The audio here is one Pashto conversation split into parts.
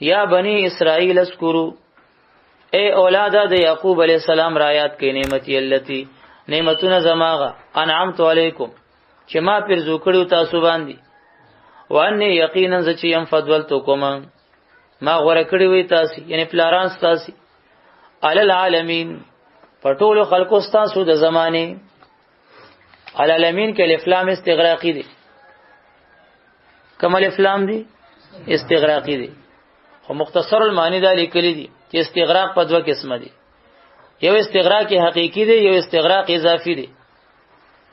یا بنی اسرائیل اذکروا، اے اولاد د یعقوب علیہ السلام رایات کې نعمتي التی نعمتونه زماغه انعمت علیکم چې ما پر زوکړو تاسو باندې، وانی یقینا ز چې يم فضلتکم ما غوړه کړی وي تاسو، یعنی پلاران تاسو علی العالمین پټول خلقو تاسو د زمانه. علی العالمین کې الافلام استغراقی دي، کوم الافلام دي استغراقی دي، خو مختصر المعنی دا لیکلي دي چې استغراق په دوه قسمه دي، یو استغراق حقیقی دی، یو استغراق اضافي دی.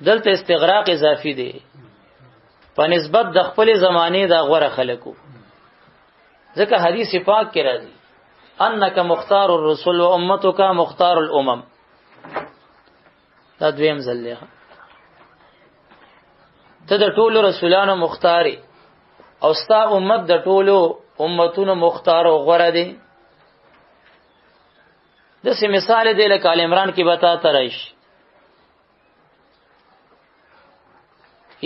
دلته استغراق اضافي دی په نسبت د خپل زمانه د غوړه خلکو، ځکه حدیث پاک کې راځي انک مختار الرسل و امتک مختار الامم. دا دویم ځل دی ته د ټولو رسولانو مختاری او ستا امت د ټولو امتونو مختار او غوړه دی. دسه مثال دی لکه آل عمران کې بتا ترایش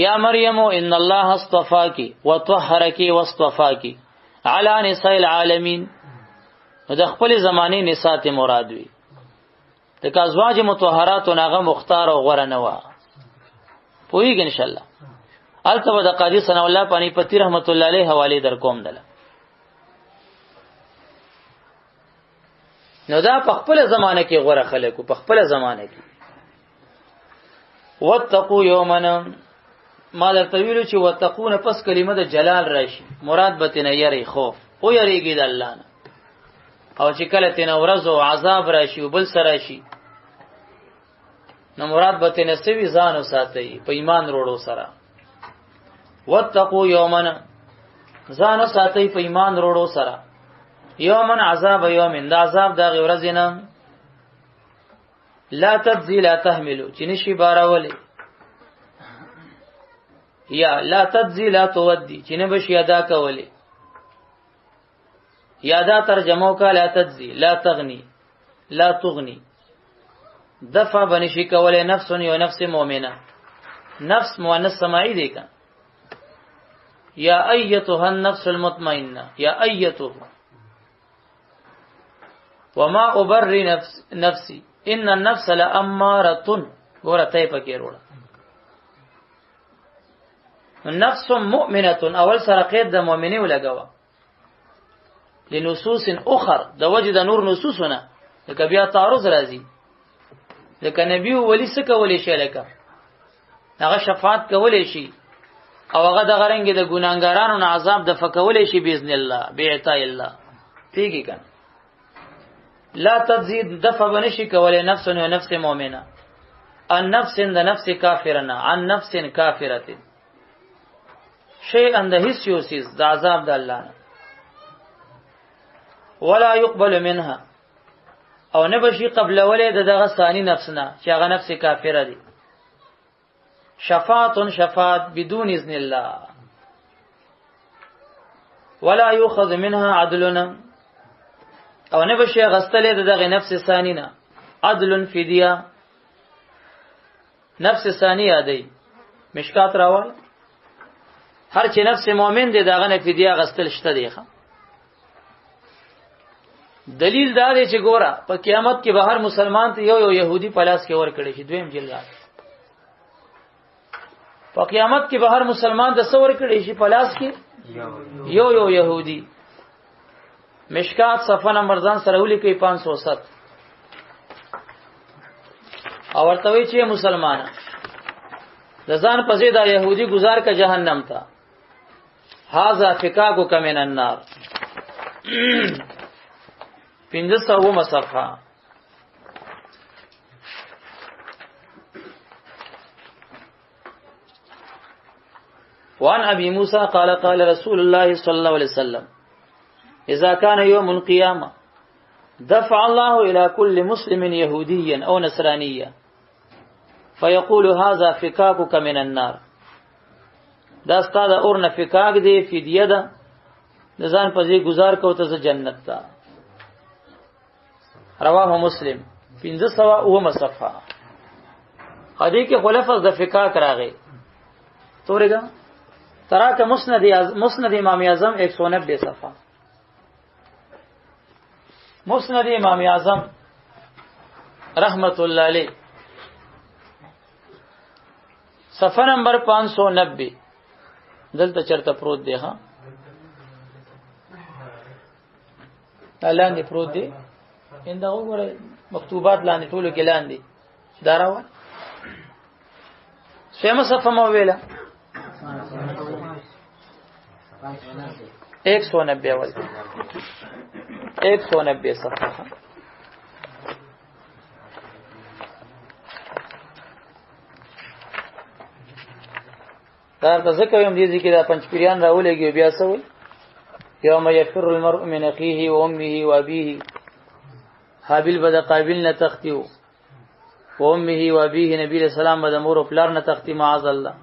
یا مریم ان الله اصطفاکی وطهرکی واصطفاکی علی نساء العالمین. نو د خپل زمانه نساء ته مراد وي، د ازواج مطهرات هغه مختار او غوړه نه و. پوهیږئ ان شاء الله. البته د قاضی ثنا الله پانی پتی رحمت الله علیه حواله در کوم دله. نو دا په خپل زمانه کې غوړه خلکو په خپل زمانه کې. واتقوا یوما، ما درته ویلو چې واتقون پس کلمه د جلال راشي، مراد به تنه یری خوف او یریږي د الله نه، او چې کله تنه ورځ او عذاب راشي او بل سره شي نو مراد به تنه سوي ځان وساتي په ایمان وروړو سره. واتقوا یوما، ځان وساتي په ایمان وروړو سره. یومن عذاب یومن، دا عذاب دا ورځ نه لا تجزی لا تحملو چې نشي باراولې، یا لا تجزی لا تودی چې نه بشي ادا کولې، یا دا ترجمه کا لا تجزی لا تغنی لا تغنی. دفع بنشي کولې نفس یو نفس مؤمنه، نفس مؤنث سماعی دی کا. یا ایتها النفس المطمئنه، یا ایتها وما ابرئ نفسي ان النفس لاماره. ورته پکې وروړه نفس مؤمنه، اول سره قید د مؤمنه ولګوا لنصوص اخر، د وجه د نور نصوصونه لکه بیا تعارض راځي. لکه نبی ولی څه کولې شي، لکه هغه شفاعت کولې شي او هغه د غرنګ د ګناګارانو نه عذاب د فکولې شي باذن الله بعطاء الله. پیږي کنه لا تزيد دفع بنشي کولې نفس و نفس مؤمنه، ان نفس د نفس کافرنا عن نفس کافره، شيء اند هیڅ یو سیز د عذاب د الله نه. ولا يقبل منها، او نه بشي قبل ولې دغه ثاني نفسنا چې هغه نفس کافره دي. شفاعت بدون اذن الله، ولا يؤخذ منها عدلنا، او نه بشي غستلې دغه نفس ثاني نه عدل فدیه. نفس ثانیه دی مشکات راول، هر چې نفس مؤمن دی دغه نه فدیه غستل شته دی. دلیل دا دی چې ګوره په قیامت کې به هر مسلمان ته یو يهودي پلاس کې ور کړی شي. دویم جلال په قیامت کې به هر مسلمان د څور کړی شي پلاس کې یو يهودي. مشکات صفحه نمبر ځان سره ولیکي 507. او ورته وی چې مسلمان د ځان په ځای دا يهودي گزار کا جهنم تا. هاذا فکاکو کمن النار. 500 صفحه. وعن ابي موسى قال قال رسول الله صلى الله عليه وسلم اذا كان يوم القيامه دفع الله الى كل مسلم يهوديا او نصرانيا فيقول هذا فكاكك من النار. دا استاد اور نه فکاک دی فدیه ده ځان پځې گزار کو ته جنت تا. رواه مسلم 500 صفحه. حدیث کې خلفظ د فکاک راغی تورګه تراک مسند امام اعظم 190 صفحه. مسند امام اعظم رحمت الله علیه صفحه نمبر 590 دلته چرته پروت دی ها لاندې پروت دی انده وګوره مکتوبات لاندې ټولو کې لاندې داراوه سیمه صفحه مو ویلا 190 اول 190 صفحه دا ځکه یم دې کې دا پنځپیران راولېږي بیا څه یوم یفر المرء من اخیه و امه و ابیه حابیل بد قابیل نه تختیو و امه و ابیه نبی علیہ السلام بد مور او پلار نه تختی معاذ الله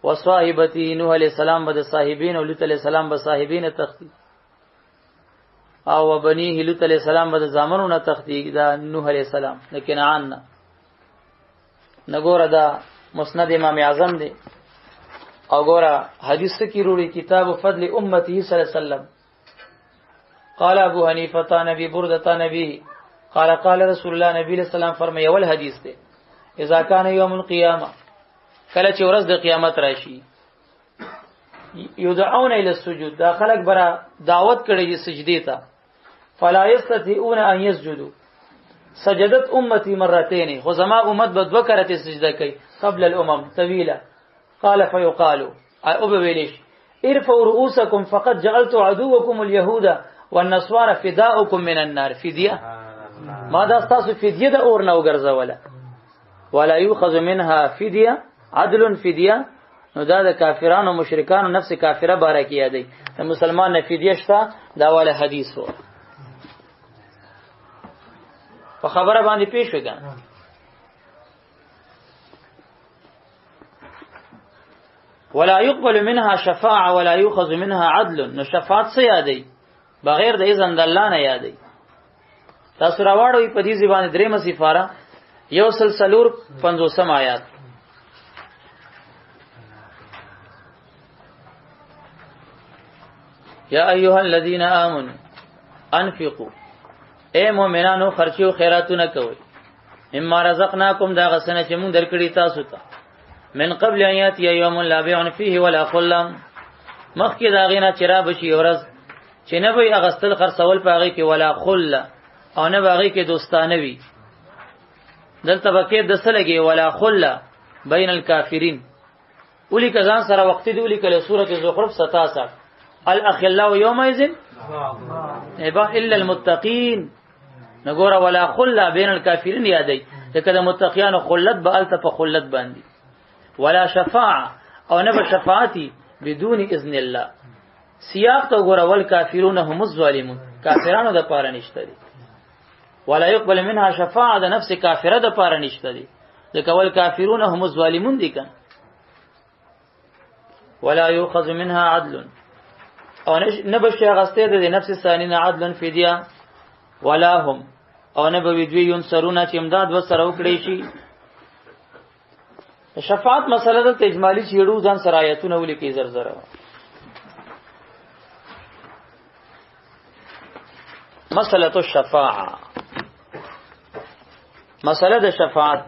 و صاحبته نوح علیہ السلام بد صاحبین او لوط علیہ السلام بد صاحبین تختی او بنیه لوط علیہ السلام بد زامنو نه تختی دا نوح علیہ السلام لیکن عان نګور دا مسند امام اعظم دی او ګورا حدیث کی روړي کتاب فضل امته صلی الله علیه وسلم قال ابو حنیفه نبی برده نبی قال قال رسول الله نبی علیہ السلام فرمایي اول حدیث دی اذا کان یوم القیامه کله چې ورځ د قیامت راشي یدعون الى السجود دا خلق برا دعوت کړي سجدي ته فلا یستطيعون ان يسجدوا سجدت امتي مرتين خو زما امت به دوه کرته سجده کوي قبل الامم طويله قال فيقال او بویلش ارفعوا رؤوسكم فقد جعلت عدوكم اليهود والنصارى فداؤكم من النار فديه ما دا تاسو فدیه د اور نه وګرځوله ولا يؤخذ منها فديه عدل فديه نو دا د کافرانو او مشرکانو نفس کافره باره کې یادې د مسلمان نه فدیه شته دا والا حدیث وو په خبره باندې پیښ وګان ولا يقبل منها شفاعه ولا يؤخذ منها عدل نو شفاعت څه یادې بغیر د اذن د الله نه یادې تاسو راوړوي په دې ځبانه درېمه سفاره یو سلسلور 50 آیات یا ایها الذین آمنوا انفقوا اے مومنانو خرچو خیراتونه کوئ مما رزقناکم دا غسنه چې مونږ درکړی تاسو ته من قبل ان یاتی یوم لا بیع فیه ولا خلم مخکې دا غینه چر بشي ورځ چې نه به اغستل خرڅول پاغي کې ولا خل او نه باغی کې دوستانه وي دلته بکې د سلګي ولا خل بین الکافرین اولی کزان سره وخت دی اولی کله سوره زخرف 67 الاخلاء یومئذ ابا الا المتقین نګوره ولا خل بین الکافرین یادای لکه د متقیانو خلت به الته په خلت باندې ولا شفاعه او نه به شفاعتي بدون اذن الله سیاق تو ګوره ول کافرون هم الظالمون کافرانو د پاره نشته دي ولا يقبل منها شفاعه د نفس کافره د پاره نشته دي ځکه ول کافرون هم الظالمون دي کنه ولا يؤخذ منها عدل او نبشي غسته د نفس ثانیه عدل فدیه ولا هم او نه به دوی ينصرون چې امداد وسره وکړي شي شفاعت مسله د اجمالی چیړو ځان سرایتونه ولي کې زرزره مسله الشفاعه مسله د شفاعت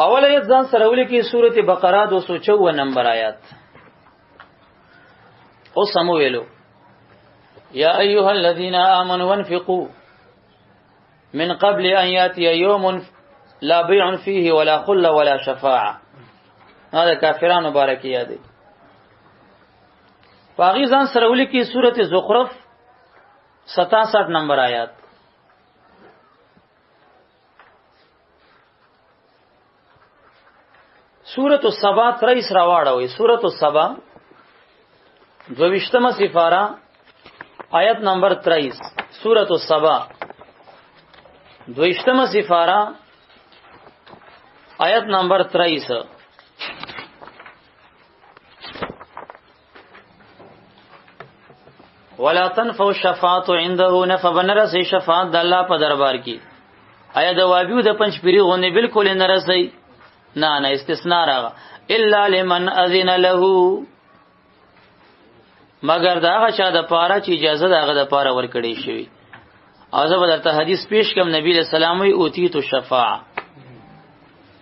اول آیت ځان سره ولې کې سورته بقره 254 نمبر آیات او سمو ویلو یا ایها الذين امنوا وانفقوا من قبل ان ياتي يوم لا بيع فيه ولا خل ولا شفاعه هذا کافرانو مبارک یادې باغی ځان سره ولې کې سورته زخرف 67 نمبر آیات سورۃ السبا 23 راوړوي سورۃ السبا 22مه سفاره آیت نمبر 23 سورۃ السبا 22مه سفاره آیت نمبر 23 ولا تنفع الشفاعت عنده نفع بنرسي شفاعت د الله په دربار کې. آیا د وابیو د پنځ پیری غونې بالکل نه رسي؟ نه استثناء راغله الا لمن اذن له، مگر دا هغه چا د پاره چې اجازه دغه د پاره ورکړې شوی. او زه به درته حدیث پیش کوم، نبی له سلام وی اوتیت الشفاعه،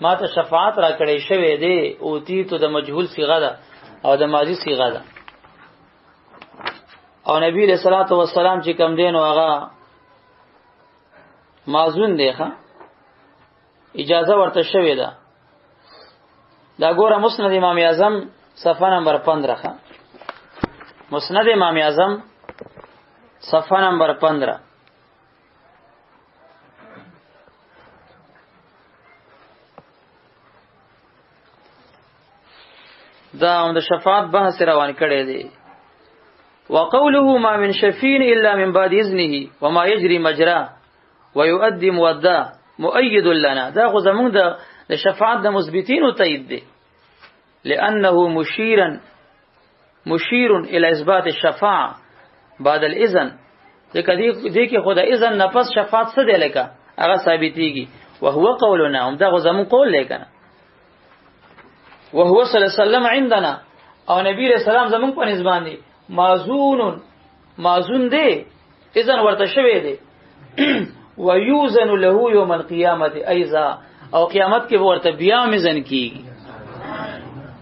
ما ته شفاعت را کړې شوی دی. اوتیت د مجهول صيغه ده او د ماضی صيغه ده. او نبی له صلوات و سلام چې کوم دین او هغه مازون دی ښا اجازه ورته شوی ده. دا ګوره مسند امام اعظم صفحه نمبر 15 ښا مسند امام اعظم صفحه نمبر 15. دا د شفاعت بحث روان کړي دي. وقوله ما من شفيع الا من بعد اذنه وما يجري مجراه ويؤدي موداه مؤيد لنا. دا خو زمونږ د شفاعت د مثبتین او تایید دي، لانه مشير الى اثبات الشفاعه بعد الاذن. دې کې خدای اذن نه پس شفاعت څه دی لکه هغه ثابتيږي. وهو قولنا، هم دا خو زمون قول لیکنه. وهو صلی الله علیه وسلم عندنا، او نبی رسول الله زمون په نسبت دي مازون دی اذن ورته شوی دی. ويوزن له يوم القيامه ايضا، او قیامت کې ورته بیا مزن کیږي.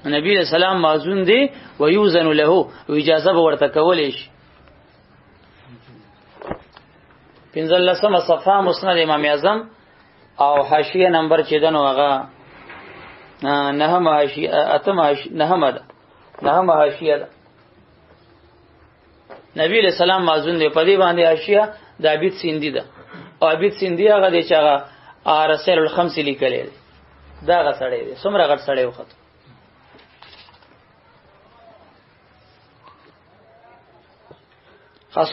نبی رسول الله مازون دی ويوزن له، او اجازه به ورته کولې شي. 15 صفحه مسند امام اعظم او حاشیه نمبر 14 هغه نهم حاشیه ده. نبی علیہ السلام مازون دی په دې باندې حاشیه د عبید سیندی ده، او عبید سیندی هغه دی چې هغه رسائل الخمس لیکلې ده. دا غ سړی دی، څومره غټ سړی وخت.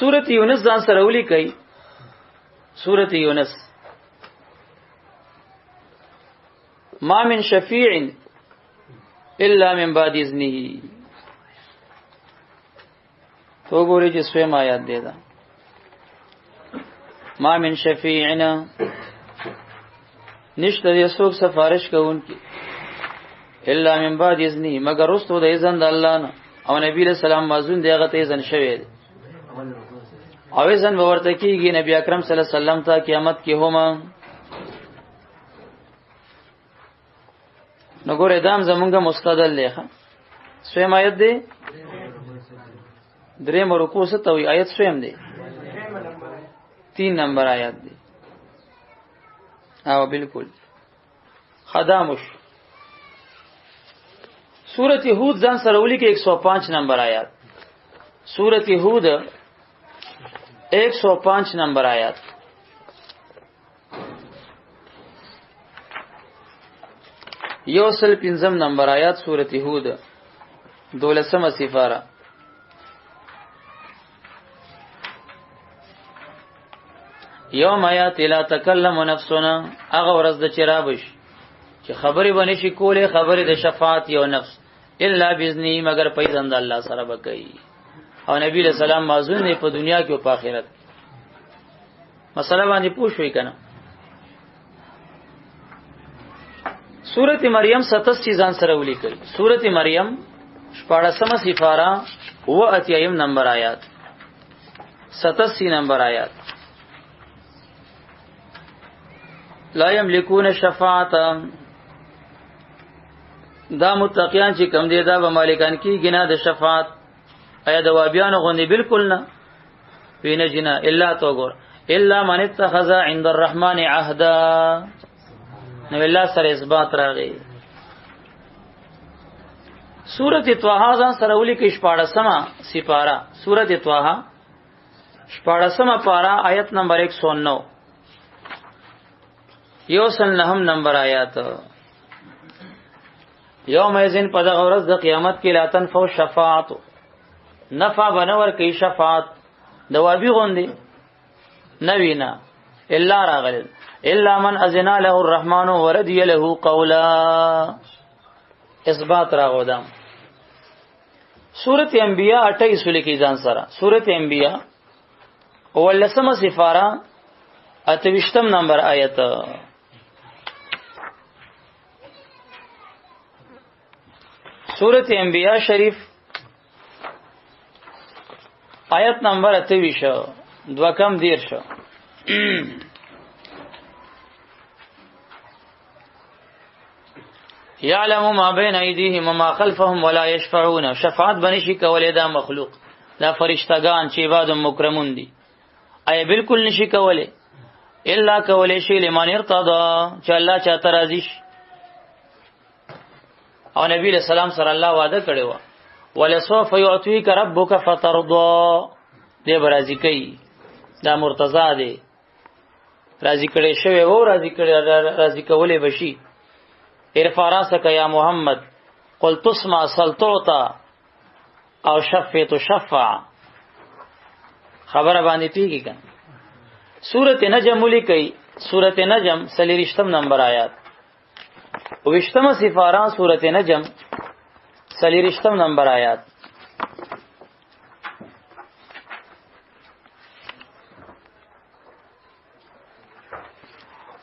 سورۃ یونس ځان سره ولي کوي. سورۃ یونس ما من شفیع الا من بعد اذنه. تو ګورې چې سویم آیات دی دا. ما من شفیعنا، نشته دې څوک سفارش کوونکی الا من بعد اذنه، مگر رستو د اذن د الله نه. او نبی له سلام مازون دی هغه ته اذن شوی دی، او اذن به ورته کیږي نبی اکرم صلی الله علیه وسلم ته قیامت کې هم. نو ګور ادم زمونږه مستدل دی ښا. سویم آیت دی، دریم رکوع ستوي آیت سویم دی، 3 نمبر آیت دی. او بالکل خدامش. سورۃ ہود ځان سره ولي کې 105 نمبر آیات. سورۃ ہود 105 نمبر آیات. یوسل 15 نمبر آیات سورۃ ہود 12 سفاره. یوم آیات لا تکلم نفسنا، هغه ورځ د چرابش چې خبرې باندې شي کولې، خبرې د شفاعت یو نفس الا باذنه، مگر په اذن د الله سره وکړي. او نبی له سلام مازون دی په دنیا کې او په آخرت. مسله باندې پوښوي کنه. سورۃ مریم 87 ځان سره ولیکل. سورۃ مریم 14 سفاره و اتیم نمبر آیات. 87 نمبر آیات. لا یملکون الشفاعت، دا متقیان چې کم دی دا به مالکان کی گنا د شفاعت. ایا د وابیان غونډې بالکل نه وینه جنا الا تو ګور الا من اتخذ عند الرحمن عهدا. نو الله سره اثبات راغی. سورۃ طه ځان سره ولي کې 14 سپاره. سورۃ طه 14 پارا آیت نمبر 109. یوسل نهم نمبر آیات. یوم ایزن پا دغه ورځ د قیامت کې لا تنفع شفاعت، نفع بنور کوي شفاعت د وابي غوندي نوینا الا راغل الا من اذن له الرحمن ورضي له قولا. اثبات راغودم. سورۃ انبیاء 28 لیکي ځان سره سورۃ انبیاء ولسمه سفاره 28 نمبر آیت. سورۃ انبیاء شریف آیت نمبر 28 دو کم دیر شو. یعلم ما بین ایدیهم وما خلفهم ولا یشفعون. شفاعت بنشي کولې دا مخلوق دا فرشتگان چې عباد مکرمون دي ای بالکل نشي کولې الا کولې شی لمن ارتضى چې الله چاته راضي شي. او نبی له سلام سره الله وعده کړی و ولسوف يعطيك ربك فترضى. دې برازي کوي دا مرتضی دی راضي کړي شوی وو راضي کولې بشي. ارفع راسك يا محمد قل تسمع سلطعتا او شفع تشفع. خبره باندې پیږي کنه. سورۃ نجم لیکي سورۃ نجم 30 نمبر آیات. وشتمه سفاره سورۃ نجم 30 نمبر آیات.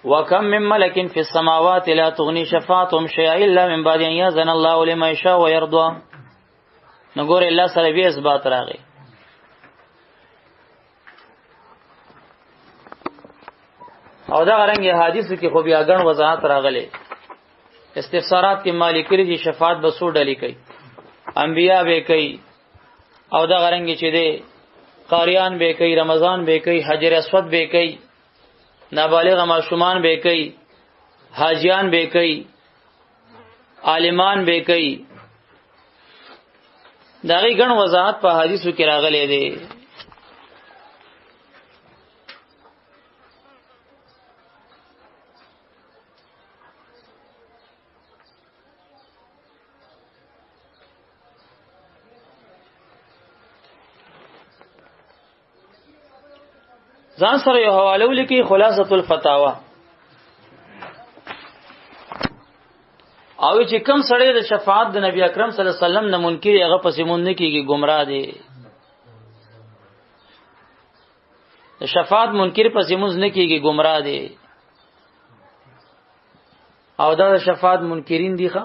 وكم من ملك في السماوات لا تغني شفاعتهم شيئا الا من بعد ان يأذن الله لمن يشاء ويرضى. نګور الله سره به اثبات راغی. او دا غرنګ حدیث کې خو بیا غن وضاحت راغلی. استفسارات کې مالک لري شفاعت به سو ډلی کوي انبیا به کوي او دا غرنګ چې دی قاریان به کوي رمضان به کوي حجر اسود به کوي نابالغ معصومان به کوي حاجیان به کوي عالمان به کوي. داغي غن وضاحت په حدیثو کې راغلي دي. ځان سره یو حواله ولیکي خلاصۃ الفتاوا. او چې کم سړی د شفاعت د نبی اکرم صلی الله علیه وسلم نه منکر هغه پسې مونږ نه کیږي گمراه دی. د شفاعت منکر پسې مونږ نه کیږي گمراه دی. او دا شفاعت منکرین دي ښا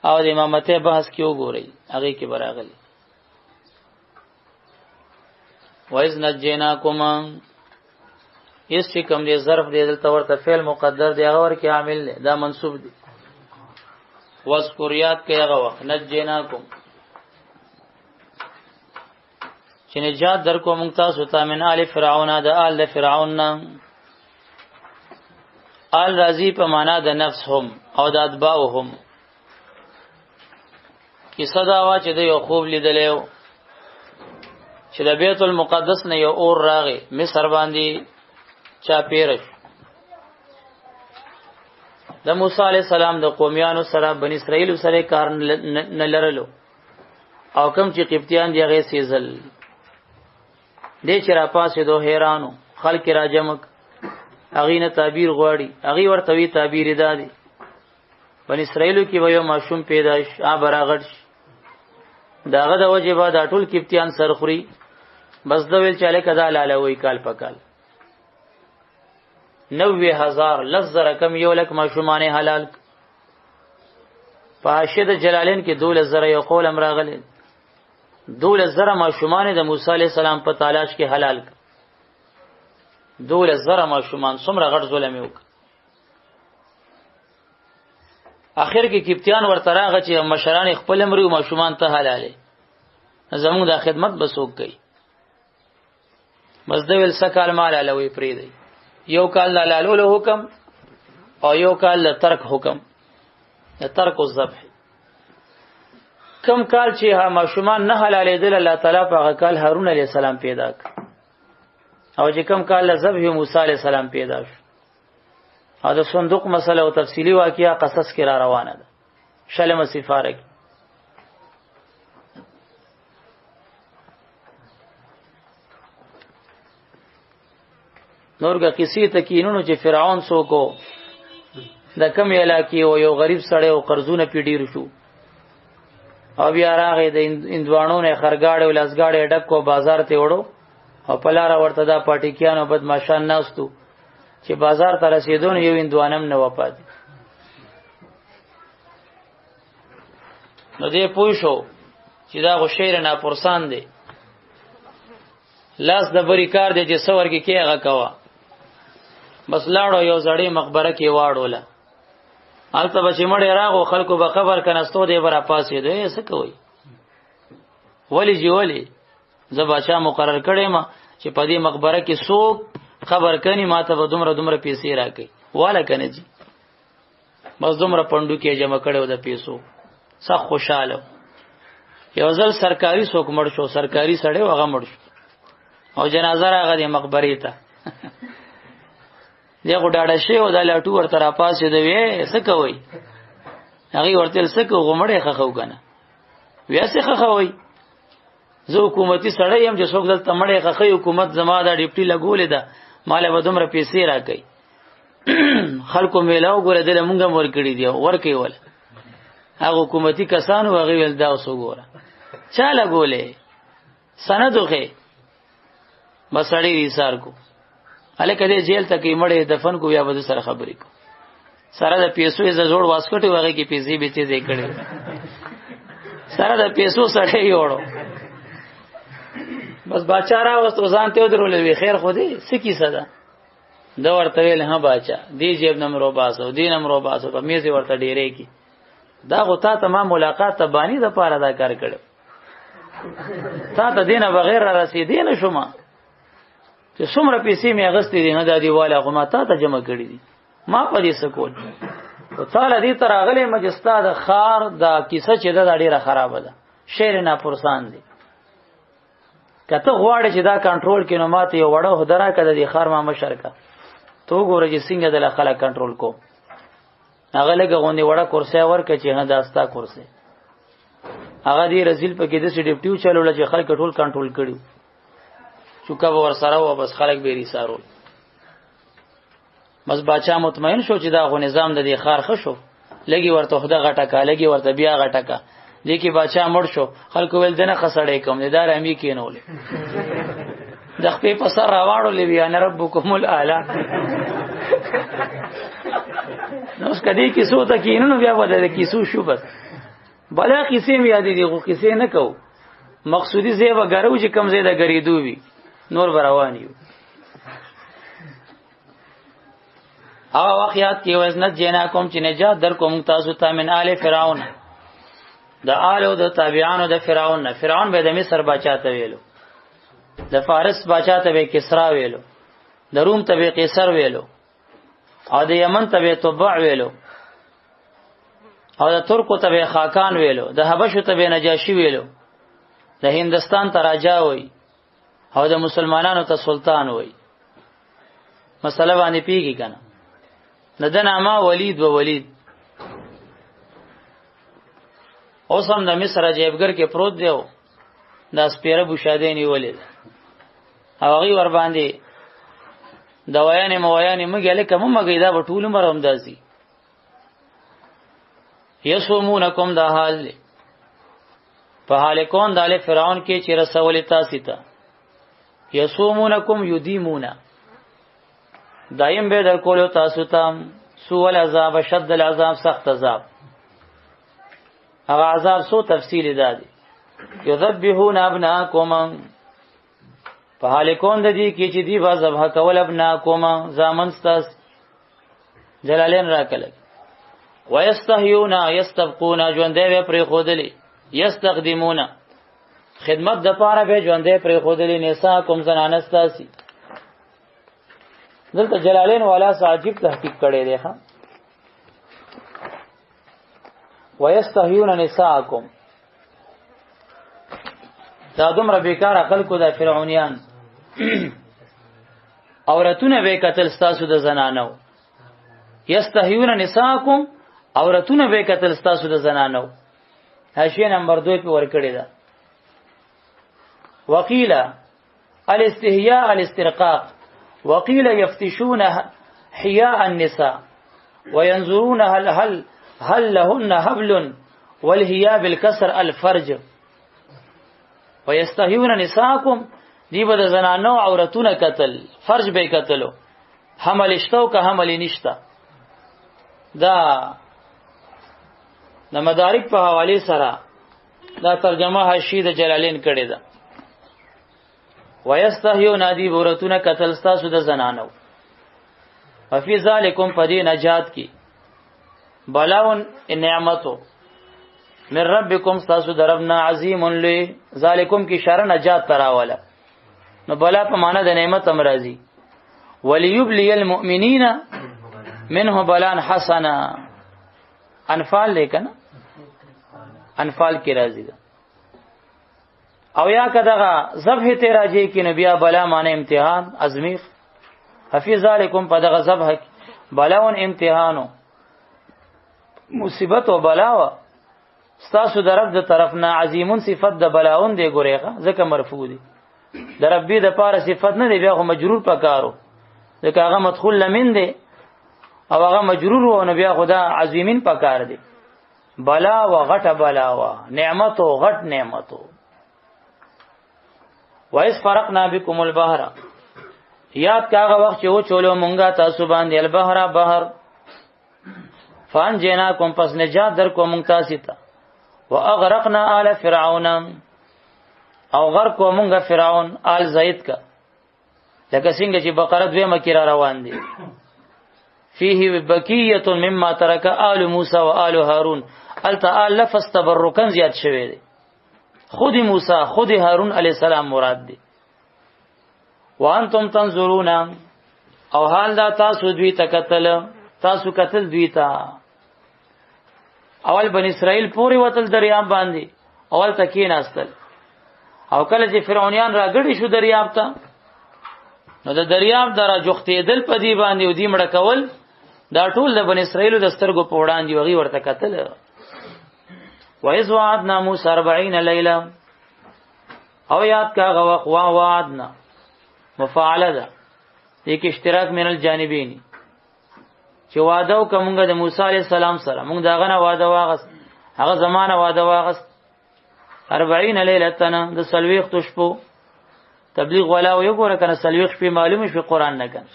او د امامته بحث کې وګورئ هغه کې براغلی. وَإِذْ نَجَّيْنَاكُمْ اس چې کوم دې ظرف دې دلته ورته فعل مقدر دی هغه ورکه عامل دی دا منصوب دی. واذکریات کې هغه وخت نجیناکم چې نجات درکو مونږ تاسو ته من آل فرعون د آل فرعون آل راضی په معنا د نفس هم او د اتباعهم. کیسه دا وا چې د یو خوب لیدلې چې د بیت المقدس نه یو اور راغی مصر باندې چا پیرش د موسی علی السلام د قومیانو سره بنی اسرائیل سره کار نه لرلو او کوم چې قبطیان دی هغه سیزل دې چې را پاسې دوه حیرانو خلک را جمع هغه نه تعبیر غواړي هغه ورته وی تعبیر دادي بنی اسرائیل کې وایو ماشوم پیدائش براغټ داغه د وجه بعد ټول قبطیان سرخوري بس د ویل چاله کدا لاله وی کال پکال 90,000 لزر کم یو لک ماشومانه حلال پاشد جلالین کې 12,000 یو قول امراغل 12,000 ماشومانه د موسی علی السلام په تلاش کې حلال 12,000 ماشومان څومره غټ ظلم یو اخر کې کپتان ورته راغی چې مشران خپل امرو ماشومان ته حلاله زموږ د خدمت بسوک کوي بس د ویل سکال مال علوي پری دی یو کال د لالو حکم او یو کال د ترک حکم د ترک الذبح کم کال چې ماشومان نه حلالې دل الله تعالی په هغه کال هارون علی السلام پیدا ک او چې کم کال د ذبح موسی علی السلام پیدا شو او د صندوق مسله او تفصیلی واقعیا قصص کې را روانه ده شلم سفاره نورګه کسی تکینونو چې فرعون سو کو د کم علاقې او یو غریب سړی او قرضونه پی ډیر شو او بیا راغی د اندوانو نه خرګاړې او لاسګاړې ډک کو بازار ته وړو او په لار ورته دا پټیکیانو بدمعشان ناستو چې بازار ته رسیدون یو اندوانم نه وپات نو دې پوه شو چې دا غو شعر نه پرسان دی لاس د بری کار دی چې سور کې هغه کوا بس لاړو یو زړی مقبره کې واړوله البته بچی مړی راغو خلکو به قبر کنستو دی برا پاسې دی څه کوي ولی جی ولی زه بچا مقرر کړی ما چې په دې مقبره کې څوک خبر کني ماته به دومره پیسې راکړي والا کنه جی بس دومره پندو کې جمع کړو د پیسو څخه خوشاله یو ځل سرکاري څوک مړ شو سرکاري سړی هغه مړ شو او جنازه راغله د مقبرې ته دغه ډاډه شی او د لاټو ورته را پاسې دی څه کوي هغه ورته څه کوي غمړې خخو کنه بیا څه خخوي زه حکومتي سړی يم چې څوک دلته مړې خخې حکومت زما دا ډیپټي لګولې ده مال به دومره پیسې راکړي خلکو میلاو ګوره دله مونږه مور کړی دی ورکې ول هغه حکومتي کسانو هغه ول دا اوسو ګوره چا لګولې سندوخه مسړی ریسار کو الکه دې جیل ته کې مړې دفن کو بیا به سره خبرې کو سره د پیسو یې زوړ واسکټي وغه کې پیسې به چې دې کړې سره د پیسو سره یې وړو بس باچارا واستو ځان ته درولې خیر خو دې سکی صدا دا ورته ویل ها باچا دې جیب نمبر وباسو دې نمبر وباسو په میزه ورته ډیرې کی دا غوتا تمام ملاقات ته بانی د پاره دا کار کړو تا ته دینه بغیر را رسیدې نه شوما چې څومره پیسې مې اغستې دي نه د دیواله غو ما ته جمع کړې دي ما په دې سکول او تعالی دې تر اغله مجستا د خار دا کیسه چې دا ډیره خراب ده شعر نه پرسان دي کته غواړي چې دا کنټرول کینو ماته یو وړو هدرا کده دي خار ما مشرکا تو ګوره چې څنګه د خلک کنټرول کو هغه لګه غونډه وړه کورسه ورکه چې نه داستا کورسه هغه دی رزیل په کې د ډیپټیو چلول چې خلک ټول کنټرول کړي چوکا ور سره و بس خلک به ریسارول بس باچا مطمئن شو چې دا غو نظام د دې خار خشو لګي ورته خدا غټه کا لګي ورته بیا غټه کا لیکي باچا مړ شو خلکو ول دنه خسړې کوم نه دار امي کینول د خپې په سر راوړو لوي ان ربکم الاعلى نو کدی کیسو ته کینو بیا ودا کیسو شو بس بلا کیسې مې یاد دي غو کیسې نه کو مقصودی زیبه غرو چې کم زیاده غریدو وي نور بروانیو هغه واقعات کې وزنت جنا کوم چې نجات در کوم تاسو ته من آل فرعون د آلو د تابعانو د فرعون نه فرعون به د مصر بچا ته ویلو د فارس بچا ته به کسرا ویلو د روم ته به قیصر ویلو او د یمن ته به تبع ویلو او د ترکو ته به خاقان ویلو د حبشو ته به نجاشی ویلو د هندستان ته راجا وای او د مسلمانانو ته سلطان وای مسله باندې پیږي کنه ندن اما ولید و ولید اوس هم د مصر جیبګر کې پروت دیو د سپیره بوشاده نیولې او هغه ور باندې دوايانې موایانې مګې لکه مګې دا ټول عمر هم داسي یسومونکم دا حال په حال کون د فرعون کې چې رسول تاسو ته یسومونکم یدیمونا دایم به در کولو تاسو ته سوء العذاب شد العذاب سخت عذاب هغه عذاب سو تفصیل دادي یذبحون ابناکم په حال کون د دې کې چې دی با ذبح کول ابناکم زامن ستاس جلالین راکله ويستحيون يستبقون ژوندې پر خودلی یستخدمون خدمت د پاره به ژوندې پر خودلی نساء کوم زنانه ستاسي دلته جلالین والا عجیب تحقیق کړي دی ها ويستحيون نساءكم دا دومره بیکار عقل کو د فرعونیان عورتونه به قتل ستاسو د زنانو یستحيون نساءكم عورتونه به قتل ستاسو د زنانو حاشیه نمبر 2 په ور کړی دا وقيل الاستحياء الاسترقاق وقيل يفتشون حياء النساء وینظرون هل لهن حبل والهیا بالکسر الفرج ويستحيون نساءكم دی به د زنانو عورتونه قتل فرج به قتلو حمل اشتو که حمل نشتا دا د مدارک په حواله سره دا ترجمه حاشیه د جلالین کړي ده ويستحيون دی عورتونه قتل تاسو د زنانو وفي ذالکم پدې نجات کی بلاون نعمتو من ربکم تاسو دربنا عظیم لی ذالکم کی اشاره نجات تراوله نو بلا په معنا د نعمت امراضی وليبلي المؤمنین منه بلان حسنا انفال لیکن انفال کی راضی ده او یا کداغه ذبح ته راځي کې نبیا بلا معنی امتحان ازمیخ حفیظ علیکم په دغه ذبح بلاون امتحانو مصیبت او بلاوه ستاسو درب د طرفنا عظیمون صفت د بلاون دی ګورېغه ځکه مرفوع دی د ربی د پاره صفت نه دی بیا خو مجرور پکارو ځکه هغه مدخول لمن دی او هغه مجرور و نو بیا خدا عظیمین پکار دی بلا و غټ بلا و نعمت او غټ نعمت وایس فرقنا بكم البحر یاد کاغه وخت چې و چولو مونږه تاسو باندې البحر بحر فان جنا کوم پس نجات در کو مونږ تاسو ته واغرقنا آل فرعون او غرق کو مونږه فرعون آل زید کا لکه څنګه چې بقره دوی مکی را روان دي فيه بقيه مما ترك آل موسى وآل هارون التآل لفظ تبرکن زیات شوی دی خود موسی خود هارون علیہ السلام مراد دی وانتم تنظرون او حال دا تاسو دوی تکتل تاسو قتل دوی تا اول بن اسرائیل پوری وتل دریاب باندې اول تکین استل او کله چې فرعونیان را غړي شو دریاب ته نو د دریاب درا جوختیدل په دی باندې او دی مړه کول دا ټول د بن اسرائیل د سترګو په وړاندې وغي ورته قتل وَإِذْ وَعَدْنَا مُوسَى 40 لَيْلَةً او یاد کا غوا وعدنا مفاعله ده یک اشتراک من الجانبین چې وعده وکمږه د موسی علی السلام سره موږ داغه نه وعده واغست هغه زمانه وعده واغست 40 ليله د سلويخ تشپو تبلیغ ولا یو ګوره کنه سلويخ په معلومه په قران نه کنه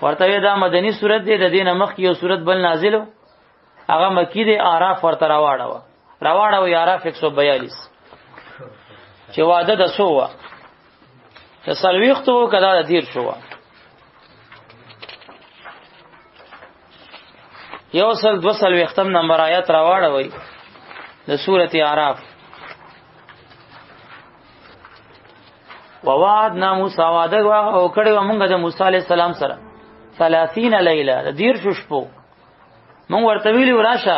ورته دا مدنی سورته د دینه مخ یو سورته بل نازلو هغه مکی دی اعراف ورته راواړو اعراف 142 چې وعده د سووا د سلويختو کدا د دیر شو یو سل 200 نمبر آیات راواړوي د سورته اعراف ووعدنا موسی وعده او کړه موږ د موسی علی السلام سره 30 ليله د دیر شپو مونږ ورته ویلی وراشه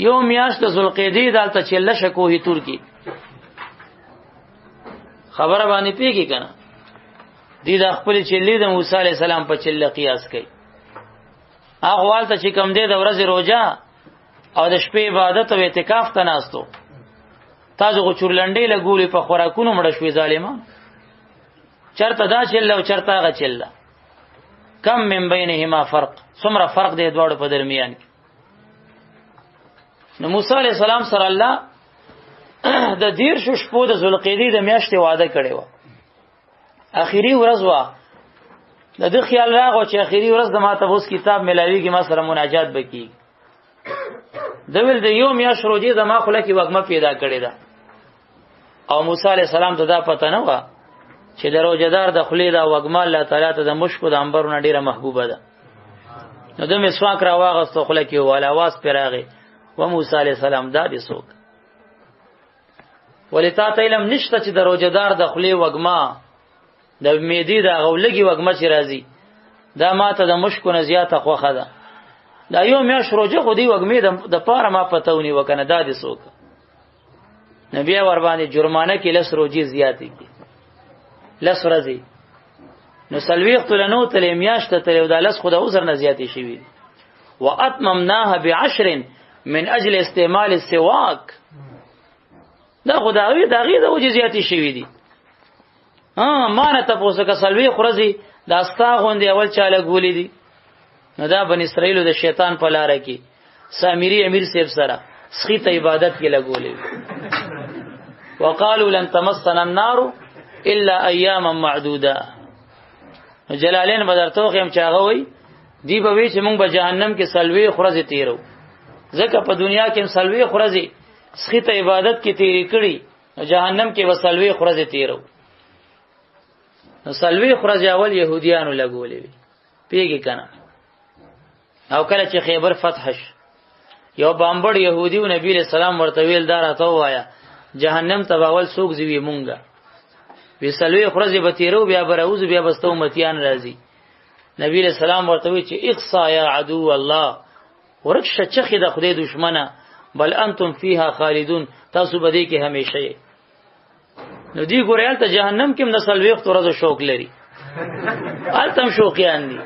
یو میاشت د ذوالقعده دالته چله شکوهی ترکی خبره باندې پیږي کنه دې د خپل چلی د موسی علی السلام په چله قیاس کوي هغه والته چې کم دی د ورځې روزه او د شپې عبادت او اعتکاف ته ناستو تاسو غو چورلنډې لګولې په خوراکونو مړ شوې ظالمان چرته دا چله او چرته هغه چله کم من بینهما فرق څومره فرق دی دواړو په درمیان کې نو موسی علیہ السلام سره الله د دیر شپو د ذوالقعده د میاشتې وعده کړی و اخیری ورځ وا د دې خیال راغو چې اخیری ورځ د ماته اوس کتاب ملاویږي ما سره مناجات وکړي د ول د یو میاشت روزي د ما خله کې وګمه پیدا کړی دا او موسی علیہ السلام ته دا پته نه و چې د روزدار د خلی دا وګمه الله تعالی ته د مشکو د انبرونه ډیره محبوبه ده نو د مسواک را واغستو خله کې والا واس پیراغي و موسی علیہ السلام دا دي سوک ولتا ته علم نشته چې د روزدار د خلی وګما د میدی د غولګي وګما چې راځي دا ماته د مشکو نه زیاته خوخه ده دا یو میاش روزه خو دی وګمې د پاره ما پتهونی وکنه دا دي سوک نبی ور باندې جرمانه کې لس روزي زیاتې کی لس ورځي نو سلويخ تلنو تل میاش ته تل د لس خو د عذر نه زیاتې شوی واتممناها ب10 من اجل استعمال السواک دا خداوی داغي د وجه زیاتی شوی دي ما نه تاسو که سلوي خرزي دا ستا غوندي اول چاله ګولې دي نو دا بن اسرائیل د شیطان په لار کې سامری امیر صاحب سره سخی ته عبادت کې لګولې وقالو لن تمسنا النار الا ایاما معدوده. جلالین بدرته هم چاغوي دی به وی چې موږ به جهنم کې سلوي خورزه تیرو، ځکه په دنیا کې سلوي خورزه سخی ته عبادت کې تیری کړي، جهنم کې وسلوي خورزه تیرو. نو سلوي خورزه اول يهوديانو لګولې پیګی کنه. او کله چې خیبر فتح شو یو بامبړ يهودي او نبی له سلام ورته ویل دا راته وایا جهنم ته باول سوق زوی مونږه وی سلوي خورزه به تیرو بیا براوز بیا بستو متیان راځي. نبی له سلام ورته وی چې اقصا یا عدو الله ورکش چخې د خدای دشمنه بل انتم فیها خالدون، تاسو به دې کې همیشه یې. نو دی ګوریال ته جهنم کې نسل ویخت ورځو شوق لري التم شوقیان دي.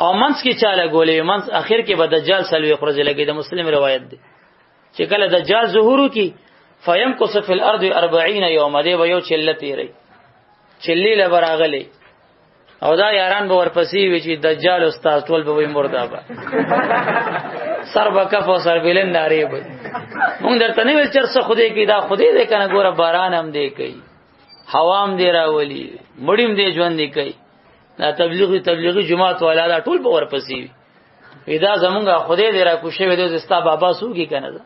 او منس کې چاله ګولې منس اخر کې به دجال سلوي خرج لګي. د مسلم روایت دی چې کله دجال ظهور کی فیمکث فی الارض 40 یوم، دی به یو چلتی ری چلی لبراغلی او دا یاران به ورپسې وی چې دجال استاد ټول به وي مردابه سر بکف او سر بلند ناری به مونږ درته نه ویل چرڅ خوده کی دا خوده دې کنه ګوره باران هم دی کوي هوام دی راولي مړیم دی ژوند دی کوي. دا تبلیغی جماعت والا دا ټول به ورپسې وي دا زمونږه خوده دې را کوشه وې د استا بابا سوګي کنه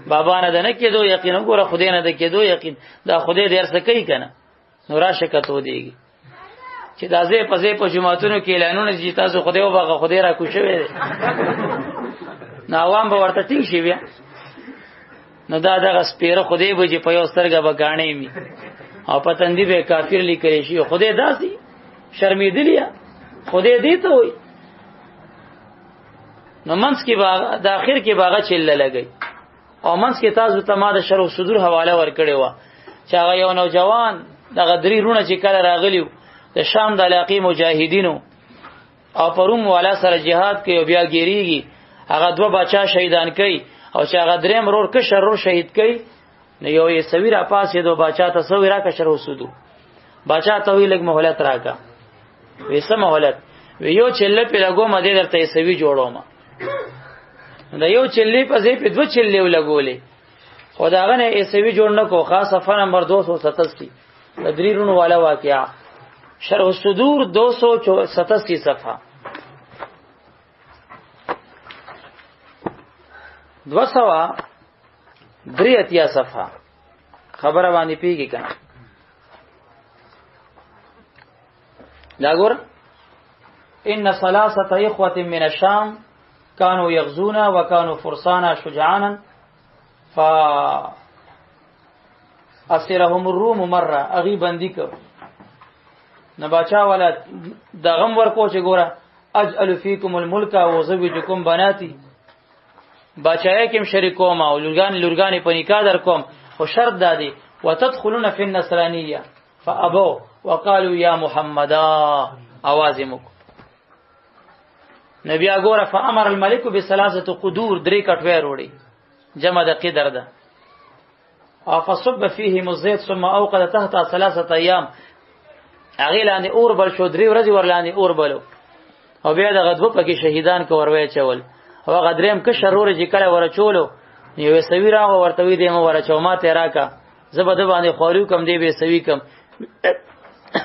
بابا نه نه کېدو یقین ګوره خوده نه ده کېدو یقین دا خوده دې ارسه کوي کنه نو راشه کته دیږي چې دا زه په جماعتونو کې اعلانونه دي تاسو خوده او باغه خوده را کوشه وې نو عوام به ورته ټینګ شي بیا. نو دا دغه سپیره خوده به چې په یو سترګه به غاڼې می او پتندې به کافر لیکل شي خوده داسي شرمیدلیا خوده دې ته وي. نو منس کې باغ د اخر کې باغه چل لګي او منس کې تاسو ته ما د شرف صدور حواله ورکړې و چې هغه یو نوجوان دغه درې رونه چې کله راغلیو د شام د علاقې مجاهدینو او پروم والا سره jihad کوي بیا ګیریږي هغه دوه بچا شهیدان کوي او چې هغه دریم رور کې شرور شهید کوي. نو یو یې سویرا پاسې دو بچا ته سویرا کا شر وسودو بچا ته وی لګ مهلت راکا وېسه مهلت وی یو چله په لګو مده درته سوي جوړوم دا یو چلی په ځای په دوه چلی ولګولې خداغه نه ایسوي جوړ نه کو خاص صفحه نمبر 287 تدریرون والا واقعا شرح الصدور 287 صفحه 283 صفحه خبره باندې پیږي کنه. دا ګور ان ثلاثه اخوه من الشام كانوا يغزون وكانوا فرسانا شجعانا فأسرهم الروم مرة اغي بندی کو نباچا والا دغم ورکو چې ګوره اجعل فيكم الملك وزوجكم بناتي بچای کوم شریکوم او لورګان په نکاح در کوم خو شرط دادی وتدخلون في النصرانيه فابوا وقالوا يا محمد اوازمك نبی اگوره فامر الملك بثلاثه قدور درې کټوي وروړي جمع د قدر ده او فصب فيه الزيت ثم اوقد تحت 3 ايام اغیلانی اور بل شو درې ورځې ورلانی اور بلو او بیا د غدو پکې شهیدان کو وروي چول او غدریم که شرور چې کله ورچولو یو سوي راغ ورتوي دیمه ورچو ما ته راکا زبد باندې خورو کم دی به سوي کم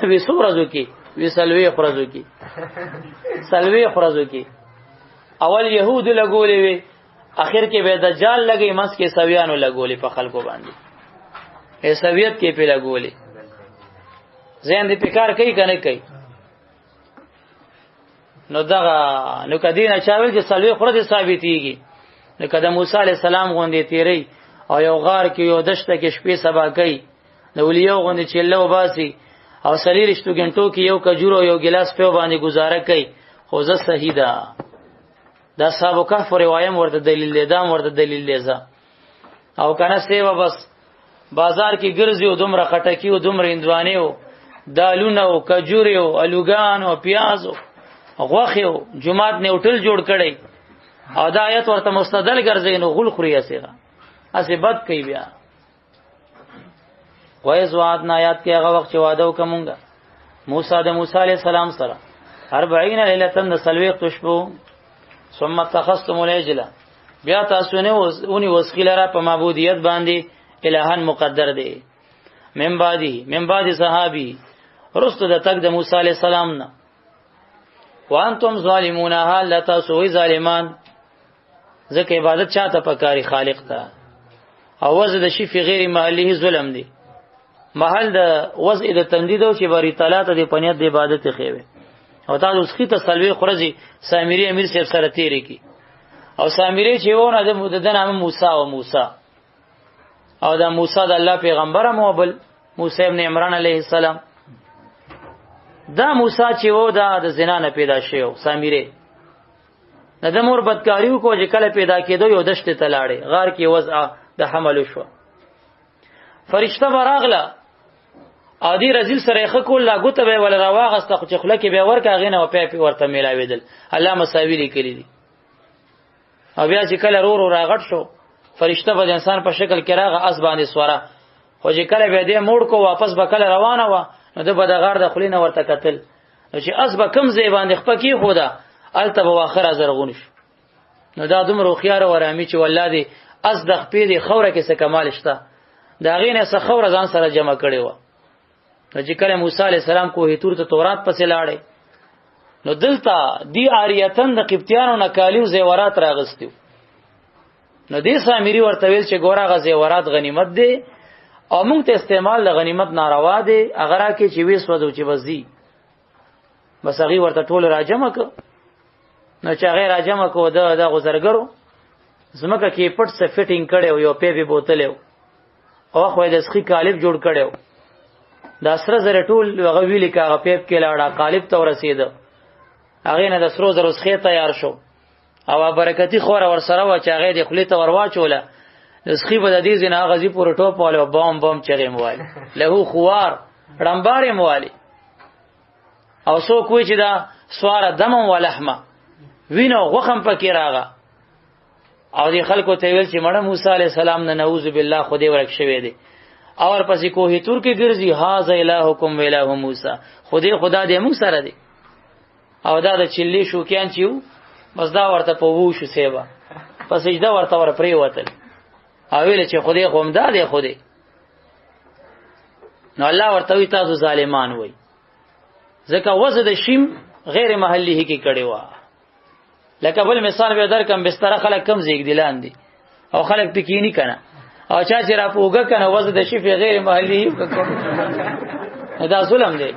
وی سورزو کی وی سلوی خرزو کی سلوی خرزو کی اول يهود لګولې وي اخر کې به دجال لګي مس کې سویانو لګولې په خلکو باندې ای سویت کې په لګولې زین دې پکار کوي کنه کوي نو کدینه چاوي چې سلوی خرز ثابتيږي نو کده موسی عليه السلام غوندې تیری او یو غار کې یو دشته کې شپې سبا کوي نو ولیو غوندې چلو باسي او سلیری شتو غنټو کې یو کجورو یو ګلاس په باندې گزاره کوي خو زه صحیح ده دا صاحب کهف روایم ورته دلیل لیدام ورته دلیل لیزا او کنه سیوا بس بازار کې ګرځي او دومره خټکی او دومره اندوانه او دالونه او کجوري او الوګان او پیاز او غوخه او جمعات نه هوټل جوړ کړي او دا آیت ورته مستدل ګرځي نو غل خوري اسیغه اسی بد کوي بیا وایز وعد نه آیات کې هغه وخت چې وعده وکمونګه موسی د موسی عليه السلام سره 40 لیلتن د سلویق تشبو ثم اتخذتم العجل بیا تاسو نه اونې وسخیلره په معبودیت باندې الہن مقدر دی من بعد صحابي رست د تک د موسی علی السلام نه وانتم ظالمون حال تاسو وی ظالمان ځکه عبادت چاته پکاري خالق ته او وزد شي فی غیر محله ظلم دی محل د وضع د تندید او چې بری تعالی ته د پنیت د عبادت خوي او تاسو اوس خې تسلوی خرزي سامری امیر صاحب سره تیری کی او سامری چې ونه د نام موسی او دا موسی د الله پیغمبر موبل موسی ابن عمران علیه السلام دا موسی چې و دا د زنا نه پیدا شوی سامری د مور بدکاریو کو چې کله پیدا کېدو یو دشت ته لاړې غار کې وضع د حمل شو فرشتہ براغله عادی رزل سره خکول لا غوته به ول راواغسته خو چې خله کې به ورکه غینه او په ورته میلاویدل الله مساوی لیکلی دي او بیا چې کله رو راغټ شو فرشتہ به انسان په شکل کې راغه اس باندې سواره خو چې کله به دې موړ کو واپس به کله روانه و نو د بدغار د خلینه ورته قتل نو چې اس به کم ځای باندې خپکی خدا الته به واخره زرغون شو نو دا دومره خيار او رامي چې ولادي اس د خپې دی خوره کې څه کمال شته دا غینه څه خوره ځان سره جمع کړي و نو چې کله موسی علی السلام کوه تور ته تورات پسې لاړې نو دلته دی اریتن د قبطیانو نه کالیو زیورات راغستیو نو دې سامری ورته ویل چې ګوره غ زیورات غنیمت دی او موږ ته استعمال د غنیمت ناروا دی اگر کې چې وېس ودو چې وزي بس هغه ورته ټول راجمه ک نو چې هغه راجمه کو د غزرګرو زمکه کې پټ څه فټینګ کړي یو په بوتل او خو د سخی قالب جوړ کړي دا سره زره ټول هغه ویل کاغه پیپ کې لاړه قالب ته ورسید هغه نه د سرو زرو سخی تیار شو او برکتی خور ور سره و چې هغه د خلی ته ورواچوله سخی به د دې زنه غزي پور ټوپ والو بام چغې موال له خوار رمبارې موالي او سو کوی چې دا سواره دم ولحمه وینو غوخم پکې راغه او دې خلکو ته ویل چې مړه موسی علی السلام نه نعوذ بالله خدای ورک شوی دی اور پسې کوه تور کې ګرځي هاذ الہکم و الہ موسی خدا دې موږ سره دی او دا د چلی شوکیان چیو بس دا ورته په وو شو سیوا پس سجده ورته ور پری وتل او ویل چې خدای قوم دا دی خدای نو الله ورته وی تاسو ظالمان وای ځکه وزد شیم غیر محلی کې کړي وا لکه بل مثال به درکم بستر خلک کم زیګ دلان دي او خلک پکینی کنه او چا چې را پوګه کنه وزد شی غیر محلی دا ظلم دی